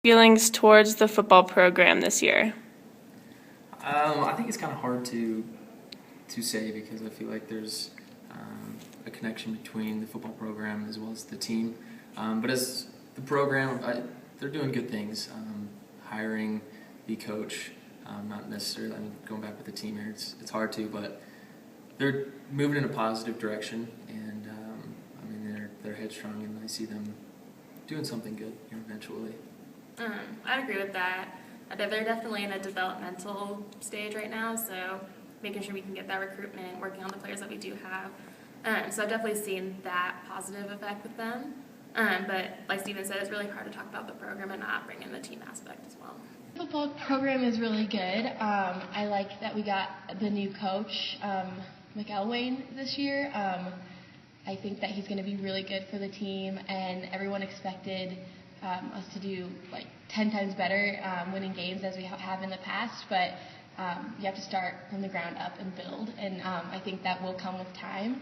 Feelings towards the football program this year? I think it's kind of hard to say because I feel like there's a connection between the football program as well as the team. But as the program, they're doing good things. Hiring the coach, not necessarily. I mean, going back with the team here, it's hard to, but they're moving in a positive direction, and I mean they're headstrong, and I see them doing something good here eventually. I'd agree with that. They're definitely in a developmental stage right now, so making sure we can get that recruitment, working on the players that we do have. So I've definitely seen that positive effect with them. But like Steven said, it's really hard to talk about the program and not bring in the team aspect as well. The football program is really good. I like that we got the new coach, McElwain, this year. I think that he's going to be really good for the team, and everyone expected us to do like 10 times better winning games as we have in the past, but you have to start from the ground up and build, and I think that will come with time.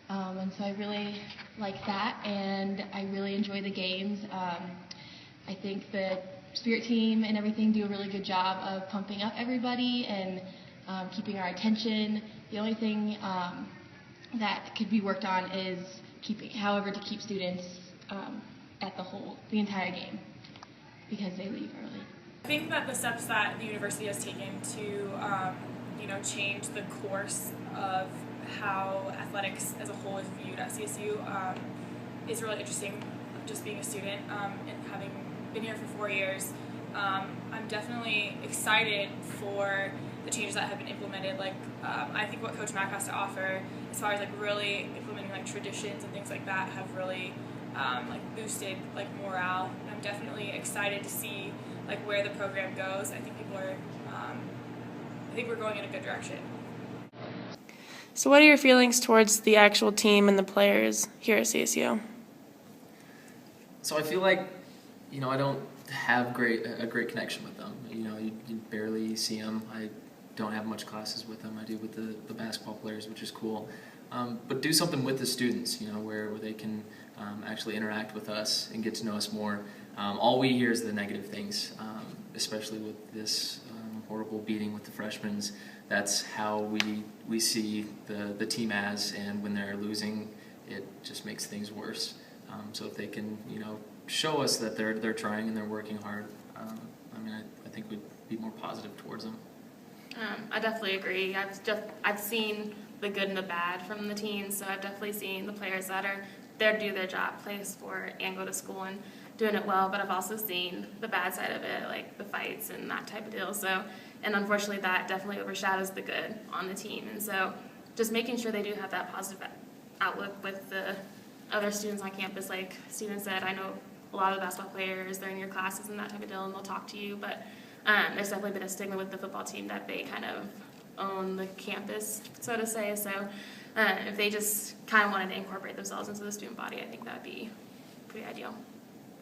And so I really like that, and I really enjoy the games. I think the Spirit team and everything do a really good job of pumping up everybody and keeping our attention. The only thing that could be worked on is to keep students at the entire game, because they leave early. I think that the steps that the university has taken to change the course of how athletics as a whole is viewed at CSU is really interesting. Just being a student and having been here for 4 years, I'm definitely excited for the changes that have been implemented. I think what Coach Mack has to offer, as far as really implementing traditions and things like that, have really boosted morale. And I'm definitely excited to see where the program goes. I think we're going in a good direction. So what are your feelings towards the actual team and the players here at CSU? So I feel like, I don't have a great connection with them. You barely see them. I don't have much classes with them. I do with the basketball players, which is cool. But do something with the students, where they can actually interact with us and get to know us more. All we hear is the negative things, especially with this horrible beating with the freshmen. That's how we see the team as, and when they're losing, it just makes things worse. So if they can, show us that they're trying and they're working hard, I think we'd be more positive towards them. I definitely agree. I've seen the good and the bad from the teams, so I've definitely seen the players that are there to do their job, play a sport, and go to school and doing it well, but I've also seen the bad side of it, like the fights and that type of deal. So, and unfortunately that definitely overshadows the good on the team. And so just making sure they do have that positive outlook with the other students on campus. Like Steven said, I know a lot of the basketball players, they're in your classes and that type of deal, and they'll talk to you, but there's definitely been a stigma with the football team that they kind of own the campus, so to say. So if they just kind of wanted to incorporate themselves into the student body, I think that would be pretty ideal.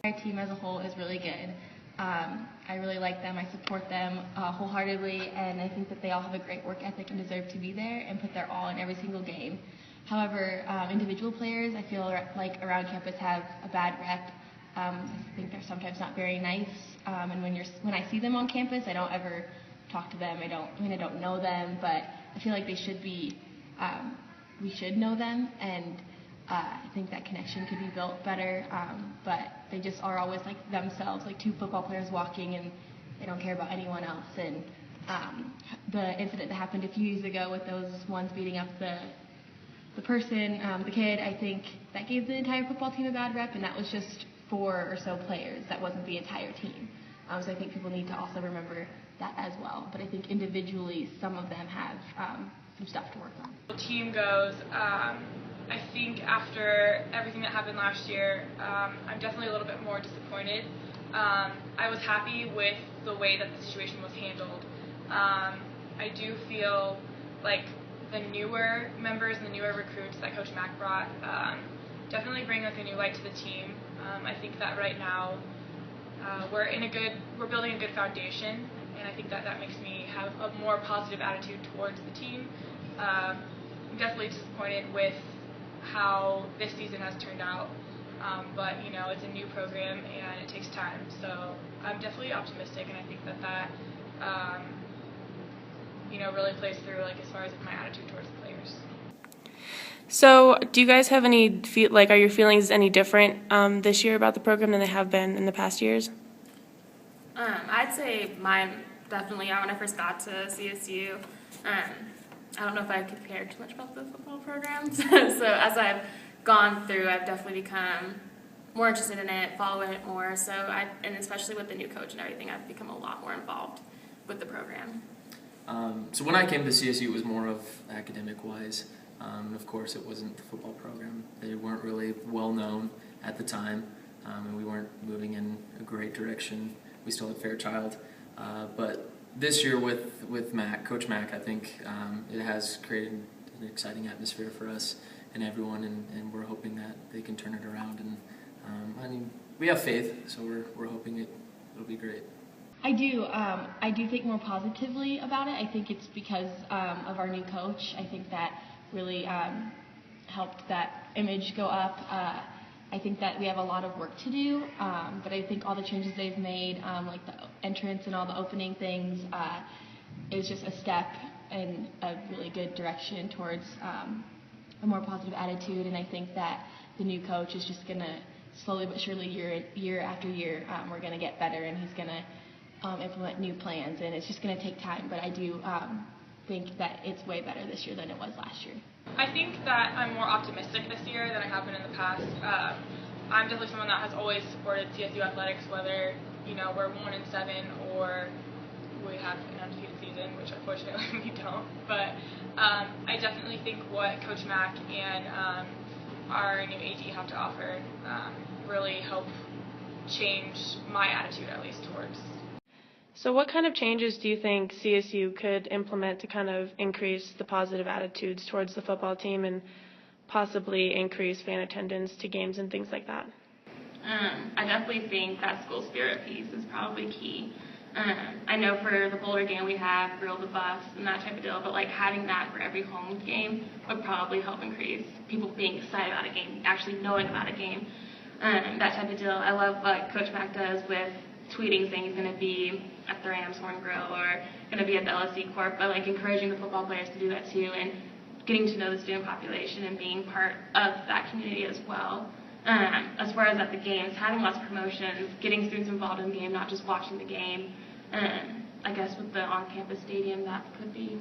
Our team as a whole is really good. I really like them. I support them wholeheartedly, and I think that they all have a great work ethic and deserve to be there and put their all in every single game. However, individual players, I feel like around campus have a bad rep. I think they're sometimes not very nice, and when I see them on campus, I don't ever talk to them. I don't know them, but I feel like they should be. We should know them, and I think that connection could be built better, but they just are always like themselves, like two football players walking, and they don't care about anyone else. And the incident that happened a few years ago with those ones beating up the kid, I think that gave the entire football team a bad rep, and that was just 4 or so players. That wasn't the entire team. So I think people need to also remember that as well. But I think individually, some of them have some stuff to work on. The team goes, I think after everything that happened last year, I'm definitely a little bit more disappointed. I was happy with the way that the situation was handled. I do feel like the newer members and the newer recruits that Coach Mack brought definitely bring a new light to the team. I think that right now we're building a good foundation, and I think that makes me have a more positive attitude towards the team. I'm definitely disappointed with how this season has turned out. But it's a new program and it takes time. So I'm definitely optimistic, and I think that really plays through as far as my attitude towards the players. So, do you guys have any are your feelings any different this year about the program than they have been in the past years? I'd say mine definitely are when I first got to CSU. I don't know if I could care too much about the football programs. So as I've gone through, I've definitely become more interested in it, following it more. And especially with the new coach and everything, I've become a lot more involved with the program. So when I came to CSU, it was more of academic-wise. Of course, it wasn't the football program. They weren't really well known at the time, and we weren't moving in a great direction. We still had Fairchild, but this year with Mac, Coach Mac, I think it has created an exciting atmosphere for us and everyone, and we're hoping that they can turn it around. And we have faith, so we're hoping it'll be great. I do think more positively about it. I think it's because of our new coach. I think that really helped that image go up. I think that we have a lot of work to do, but I think all the changes they've made, like the entrance and all the opening things, is just a step in a really good direction towards a more positive attitude. And I think that the new coach is just going to slowly but surely, year after year, we're going to get better, and he's going to implement new plans, and it's just going to take time. But I do think that it's way better this year than it was last year. I think that I'm more optimistic this year than I have been in the past. I'm definitely someone that has always supported CSU athletics, whether we're 1-7 or we have an undefeated season, which unfortunately we don't. But I definitely think what Coach Mack and our new AD have to offer really help change my attitude, at least, towards. So what kind of changes do you think CSU could implement to kind of increase the positive attitudes towards the football team and possibly increase fan attendance to games and things like that? I definitely think that school spirit piece is probably key. I know for the Boulder game we have Grill the Buffs and that type of deal, but having that for every home game would probably help increase people being excited about a game, actually knowing about a game, that type of deal. I love what Coach Mack does with tweeting saying he's going to be at the Rams Horn Grill or going to be at the LSC Corp, but encouraging the football players to do that too, and getting to know the student population and being part of that community as well. As far as at the games, having lots of promotions, getting students involved in the game, not just watching the game. I guess with the on-campus stadium, that could be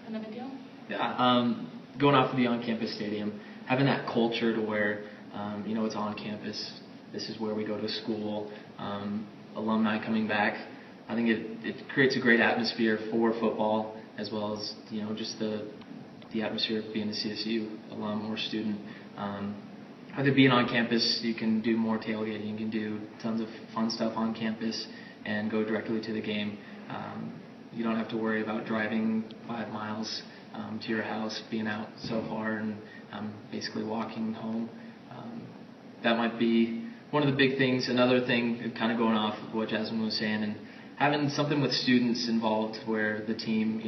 kind of a deal. Yeah, going off of the on-campus stadium, having that culture to where, it's on campus, this is where we go to school, alumni coming back. I think it creates a great atmosphere for football, as well as, just the atmosphere of being a CSU alum or student. With it being on campus, you can do more tailgating, you can do tons of fun stuff on campus and go directly to the game. You don't have to worry about driving 5 miles to your house, being out so far and basically walking home. That might be one of the big things. Another thing, kind of going off of what Jasmine was saying, and having something with students involved where the team,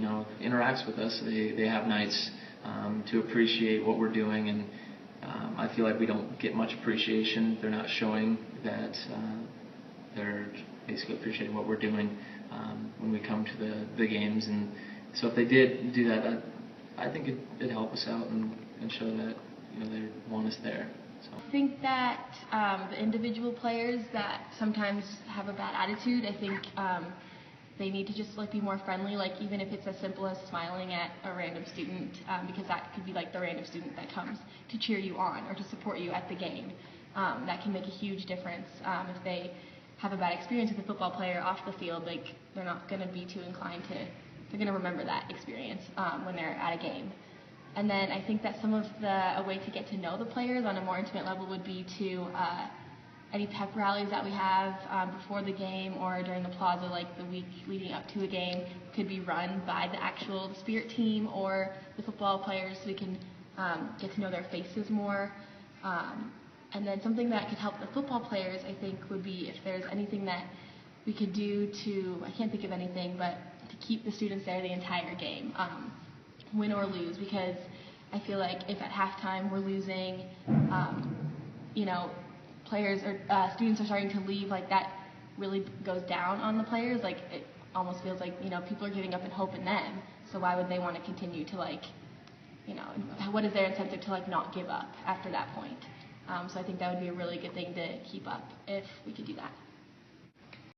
interacts with us. They have nights to appreciate what we're doing, and I feel like we don't get much appreciation. They're not showing that they're basically appreciating what we're doing when we come to the games. And so if they did do that, I think it'd help us out and show that they want us there. So. I think that the individual players that sometimes have a bad attitude, I think they need to just be more friendly, even if it's as simple as smiling at a random student, because that could be the random student that comes to cheer you on or to support you at the game. That can make a huge difference. If they have a bad experience with a football player off the field, they're not going to be too inclined to, they're going to remember that experience when they're at a game. And then I think that a way to get to know the players on a more intimate level would be to any pep rallies that we have before the game or during the plaza, the week leading up to a game, could be run by the actual Spirit team or the football players, so we can get to know their faces more. And then something that could help the football players, I think, would be if there's anything that we could do to, I can't think of anything, but to keep the students there the entire game, win or lose, because I feel like if at halftime we're losing, players or students are starting to leave, like that really goes down on the players. Like it almost feels like, you know, people are giving up and hope in them. So why would they want to continue to, like, you know, what is their incentive to, like, not give up after that point? So I think that would be a really good thing to keep up if we could do that.